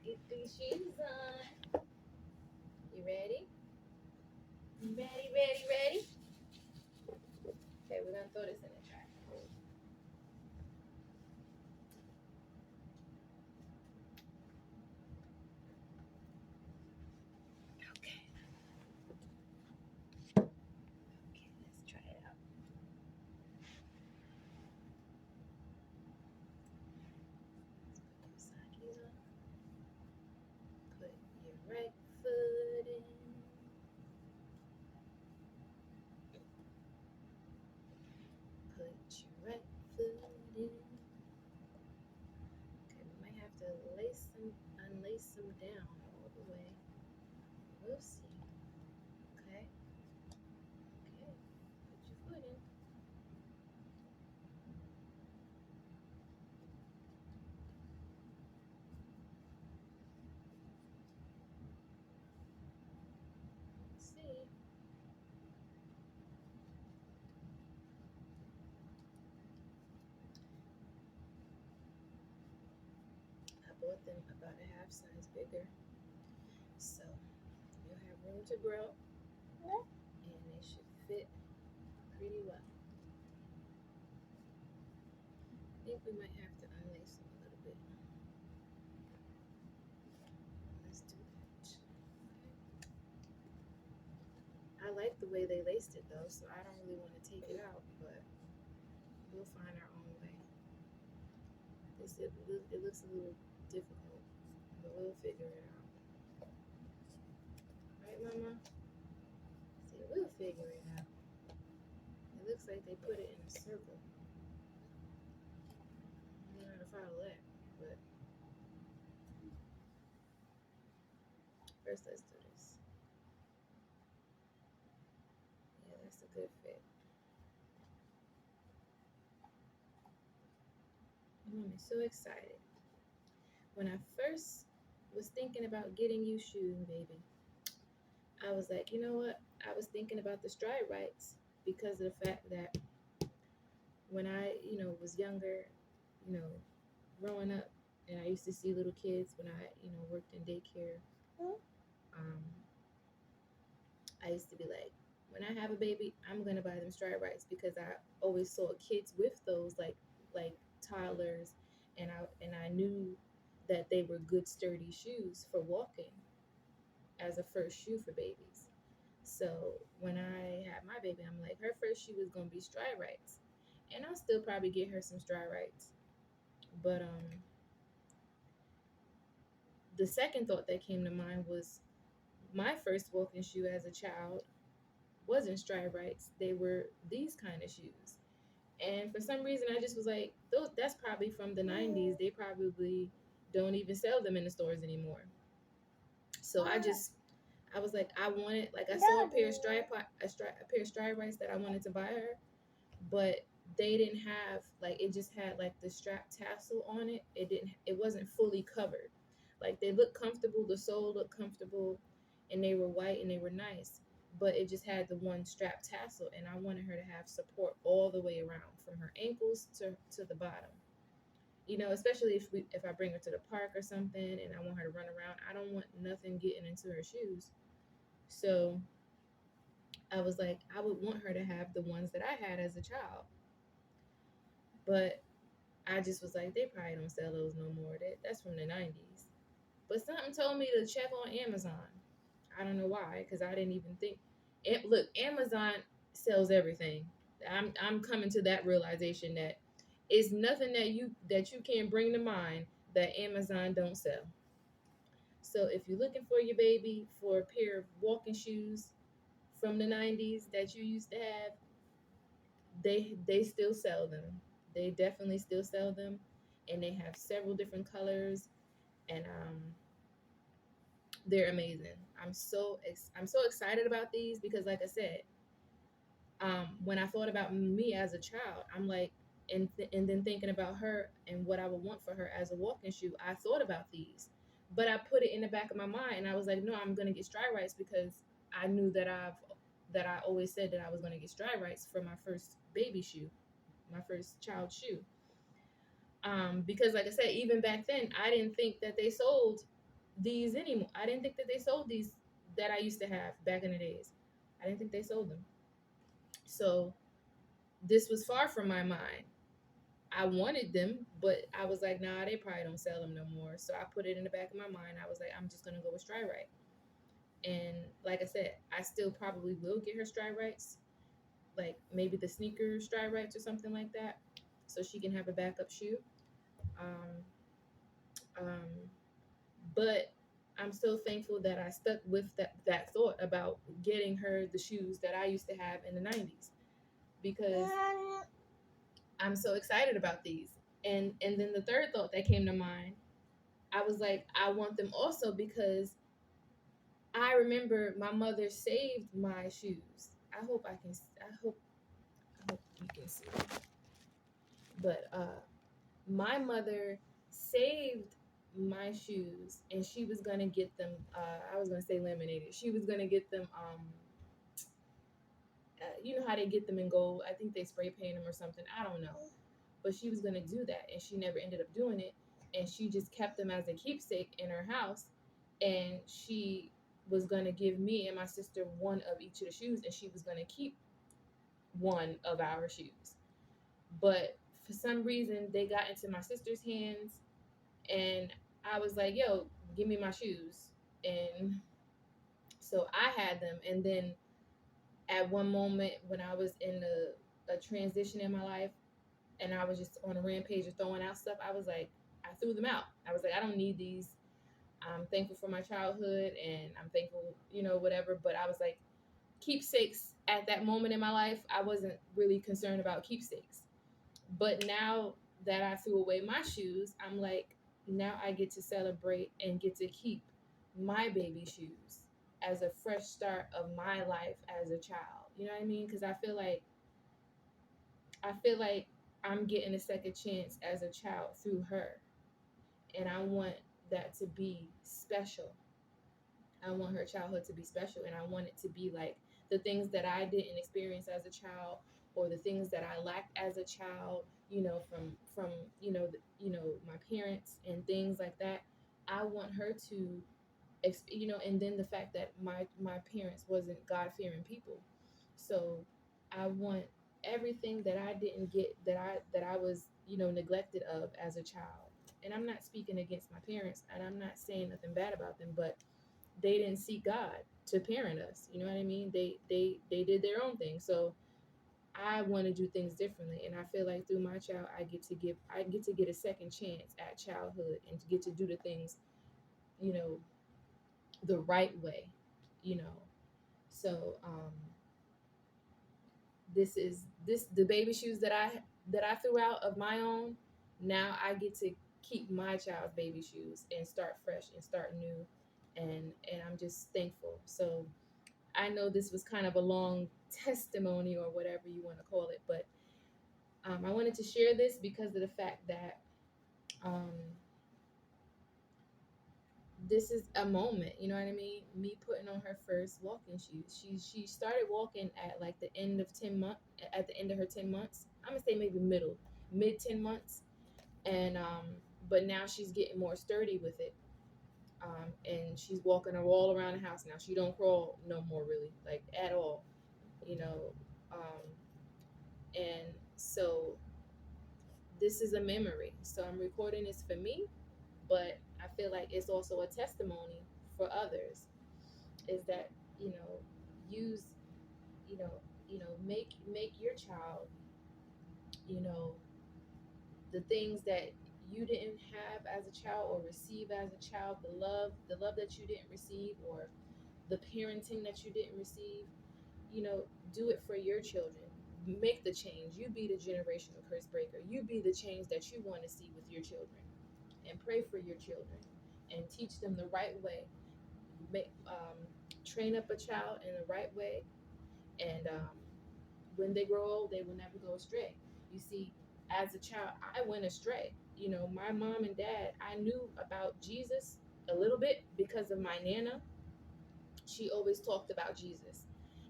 Get these shoes on. You ready? Ready? Okay, we're gonna throw this in the trash. Okay. Okay, let's try it out. Let's put your sockies on. Put your right foot in. Put your right foot in. Okay, we might have to unlace them down all the way. We'll see. Okay. Okay. Put your foot in. Let's see. I bought them about a half size bigger, so you'll have room to grow, and they should fit pretty well. I think we might have to unlace them a little bit. Let's do that. Okay. I like the way they laced it though, so I don't really want to take it out, but we'll find our own way. It looks a little difficult, but we'll figure it out. Right, Mama? See, we'll figure it out. It looks like they put it in a circle. I don't know how to follow that, but first let's do this. Yeah, that's a good fit. I'm so excited. When I first was thinking about getting you shoes, baby, I was like, you know what? I was thinking about the stride rights because of the fact that when I, was younger, you know, growing up, and I used to see little kids when I, worked in daycare. Um, I used to be like, when I have a baby, I'm gonna buy them stride rights because I always saw kids with those like toddlers, and I knew that they were good sturdy shoes for walking as a first shoe for babies. So when I had my baby, I'm like, her first shoe is gonna be stride rights, and I'll still probably get her some stride rights. But the second thought that came to mind was my first walking shoe as a child wasn't stride rights; they were these kind of shoes. And for some reason, I just was like, those that's probably from the '90s. They probably don't even sell them in the stores anymore. So I was like, I wanted, like, I saw a pair of stride rights that I wanted to buy her, but they didn't have, like, it just had like the strap tassel on it. It wasn't fully covered. Like, they looked comfortable, the sole looked comfortable, and they were white and they were nice, but it just had the one strap tassel, and I wanted her to have support all the way around from her ankles to the bottom. Especially if I bring her to the park or something and I want her to run around, I don't want nothing getting into her shoes. So I was like, I would want her to have the ones that I had as a child. But I just was like, they probably don't sell those no more. That's from the '90s. But something told me to check on Amazon. I don't know why, because I didn't even think. Look, Amazon sells everything. I'm coming to that realization that it's nothing that you can't bring to mind that Amazon don't sell. So if you're looking for your baby for a pair of walking shoes from the '90s that you used to have, they still sell them. They definitely still sell them, and they have several different colors, and they're amazing. I'm so excited about these because, like I said, when I thought about me as a child, I'm like, and then thinking about her and what I would want for her as a walking shoe, I thought about these, but I put it in the back of my mind, and I was like, no, I'm gonna get stride rights because I knew that I always said that I was gonna get stride rights for my first baby shoe, my first child shoe. Because like I said, even back then, I didn't think that they sold. these anymore. I didn't think that they sold these that I used to have back in the days. I didn't think they sold them. So this was far from my mind. I wanted them, but I was like, nah, they probably don't sell them no more. So I put it in the back of my mind. I was like, I'm just gonna go with Stride Right. And like I said, I still probably will get her Stride Rights, like maybe the sneaker Stride Rights or something like that, so she can have a backup shoe. Um, um, but I'm still thankful that I stuck with that thought about getting her the shoes that I used to have in the 90s, because I'm so excited about these. And then the third thought that came to mind, I was like, I want them also because I remember my mother saved my shoes. I hope you can see. But my mother saved my shoes, and she was gonna get them. I was gonna say laminated. She was gonna get them. You know how they get them in gold? I think they spray paint them or something. I don't know. But she was gonna do that, and she never ended up doing it. And she just kept them as a keepsake in her house. And she was gonna give me and my sister one of each of the shoes, and she was gonna keep one of our shoes. But for some reason, they got into my sister's hands, and I was like, "Yo, give me my shoes." And so I had them, and then at one moment when I was in a transition in my life, and I was just on a rampage of throwing out stuff, I was like, I threw them out. I was like, I don't need these. I'm thankful for my childhood, and I'm thankful, whatever. But I was like, keepsakes at that moment in my life, I wasn't really concerned about keepsakes. But now that I threw away my shoes, I'm like, now I get to celebrate and get to keep my baby shoes as a fresh start of my life as a child. You know what I mean? Because I feel like I'm getting a second chance as a child through her, and I want that to be special. I want her childhood to be special, and I want it to be like the things that I didn't experience as a child, or the things that I lacked as a child, from my parents and things like that. I want her to, and then the fact that my parents wasn't God fearing people, so I want everything that I didn't get, that I was neglected of as a child. And I'm not speaking against my parents, and I'm not saying nothing bad about them, but they didn't seek God to parent us. You know what I mean? They did their own thing. So I want to do things differently, and I feel like through my child, I get to get a second chance at childhood, and to get to do the things, you know, the right way, you know. So this the baby shoes that I threw out of my own. Now I get to keep my child's baby shoes and start fresh and start new, and I'm just thankful. So I know this was kind of a long testimony, or whatever you want to call it, but I wanted to share this because of the fact that um, this is a moment. You know what I mean? Me putting on her first walking shoes. She started walking at like the end of 10 months. At the end of her 10 months, I'm gonna say maybe mid 10 months, and but now she's getting more sturdy with it. And she's walking her all around the house now. She don't crawl no more, really, like at all. You know, um, and so this is a memory. So I'm recording this for me, but I feel like it's also a testimony for others. Is that, use, you know make your child, you know the things that you didn't have as a child, or receive as a child, the love that you didn't receive, or the parenting that you didn't receive. Do it for your children. Make the change. You be the generational curse breaker. You be the change that you want to see with your children, and pray for your children, and teach them the right way. Make Train up a child in the right way, and when they grow old, they will never go astray. You see, as a child, I went astray. My mom and dad, I knew about Jesus a little bit because of my nana. She always talked about Jesus.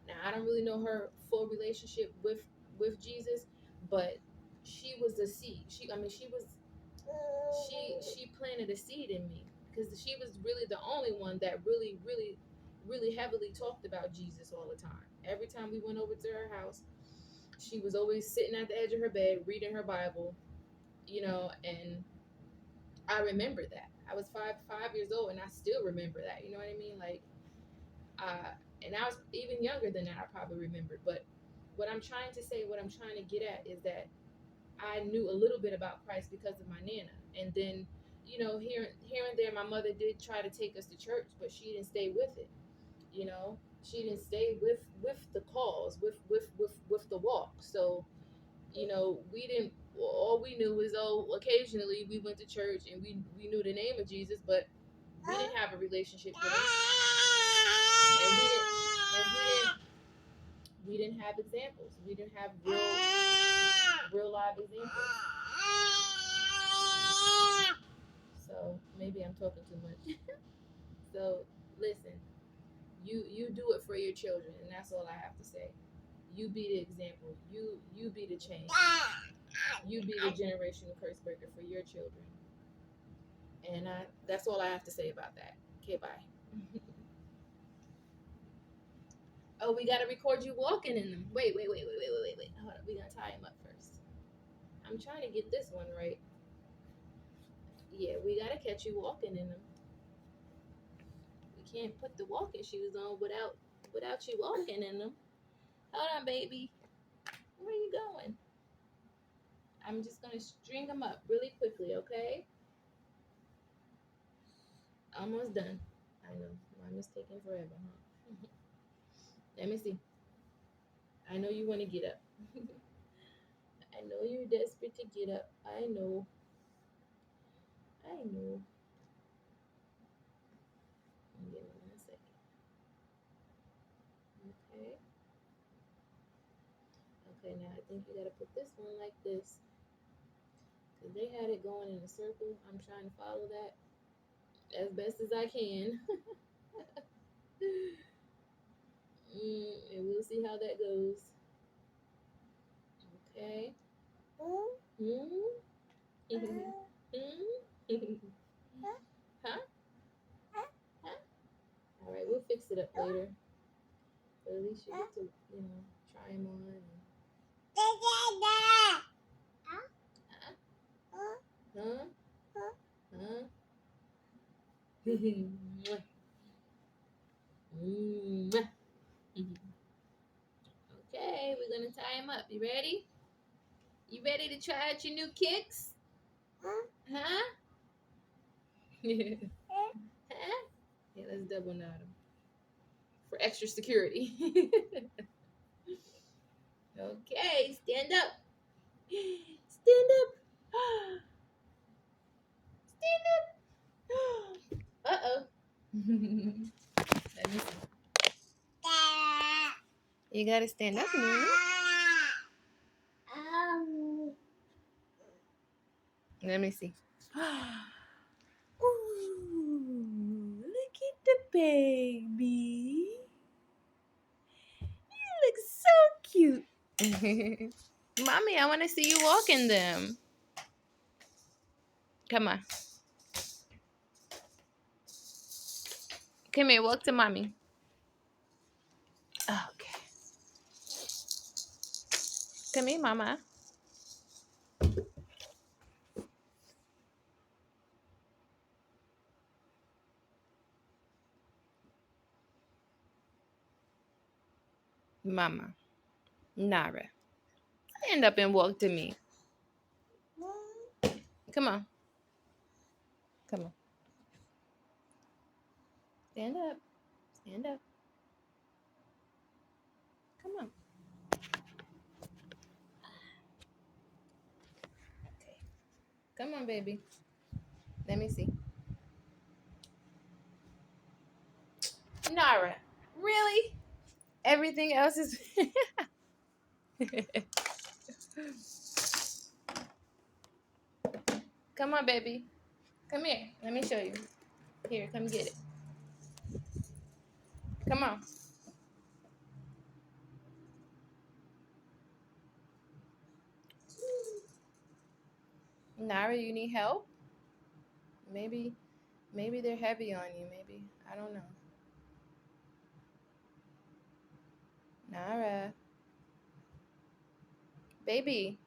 Now, I don't really know her full relationship with Jesus, but she was a seed. She planted a seed in me, because she was really the only one that really heavily talked about Jesus all the time. Every time we went over to her house, she was always sitting at the edge of her bed reading her Bible, and I remember that. I was five years old, and I still remember that. You know what I mean? Like, and I was even younger than that. I probably remembered. But what I'm trying to say, what I'm trying to get at, is that I knew a little bit about Christ because of my nana, and then, here and there, my mother did try to take us to church, but she didn't stay with it. She didn't stay with the cause, with the walk. So, we didn't. All we knew was, occasionally we went to church and we knew the name of Jesus, but we didn't have a relationship with him, and we didn't have examples. We didn't have real live examples. So maybe I'm talking too much. So listen, you do it for your children, and that's all I have to say. You be the example. You be the change. You be the generational curse breaker for your children. And that's all I have to say about that. Okay, bye. Oh, we gotta record you walking in them. Wait. Hold on, we gotta tie him up first. I'm trying to get this one right. Yeah, we gotta catch you walking in them. We can't put the walking shoes on without you walking in them. Hold on, baby. Where are you going? I'm just gonna string them up really quickly, okay? Almost done. I know. Mine is taking forever, huh? Let me see. I know you want to get up. I know you're desperate to get up. I know. I know. Give me 1 second. Okay. Okay, now I think you gotta put this one like this. Because they had it going in a circle. I'm trying to follow that as best as I can. And we'll see how that goes. Okay. Hmm? Huh? Huh? All right, we'll fix it up later. But at least you get to, try them on. Huh? Huh? Okay, we're gonna tie him up. You ready? You ready to try out your new kicks? Huh? Huh? Yeah, let's double knot him for extra security. Okay, stand up. Stand up. Stand up. Uh-oh. Let me see. You gotta stand up now. Let me see. Ooh, look at the baby. You look so cute. Mommy, I want to see you walking them. Come on. Come here, walk to mommy. Okay. Come here, mama. Mama. Nara. Stand up and walk to me. Come on. Come on. Stand up. Stand up. Come on. Okay. Come on, baby. Let me see. Nara. Really? Everything else is... Come on, baby. Come here. Let me show you. Here, come get it. Come on. Nara, you need help? Maybe Maybe they're heavy on you, maybe. I don't know. Nara. Baby,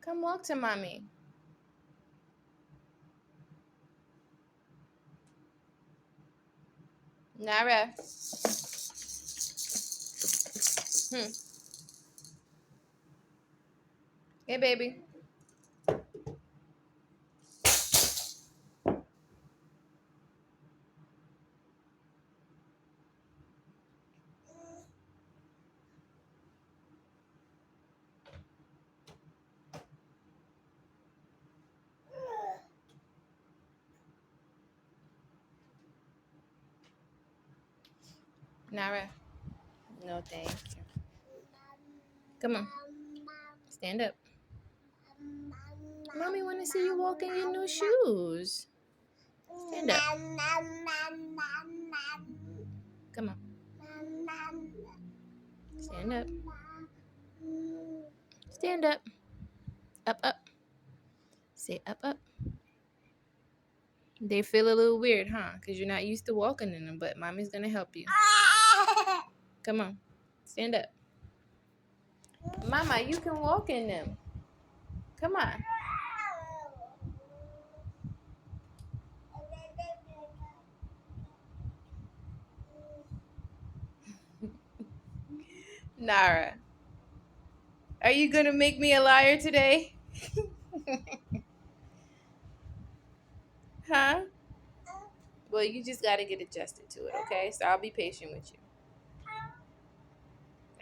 come walk to mommy. Nara. Hmm. Hey, baby. Nara. No, thank you. Come on. Stand up. Mommy want to see you walk in your new shoes. Stand up. Come on. Stand up. Stand up. Up, up. Say up, up. They feel a little weird, huh? Because you're not used to walking in them, but mommy's going to help you. Come on. Stand up. Mama, you can walk in them. Come on. Nara, are you going to make me a liar today? Huh? Well, you just got to get adjusted to it, okay? So I'll be patient with you.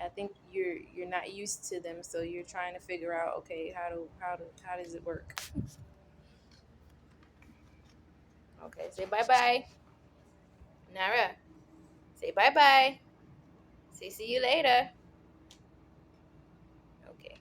I think you're not used to them, so you're trying to figure out, okay, how does it work? Okay, say bye-bye. Nara, say bye-bye. Say see you later. Okay.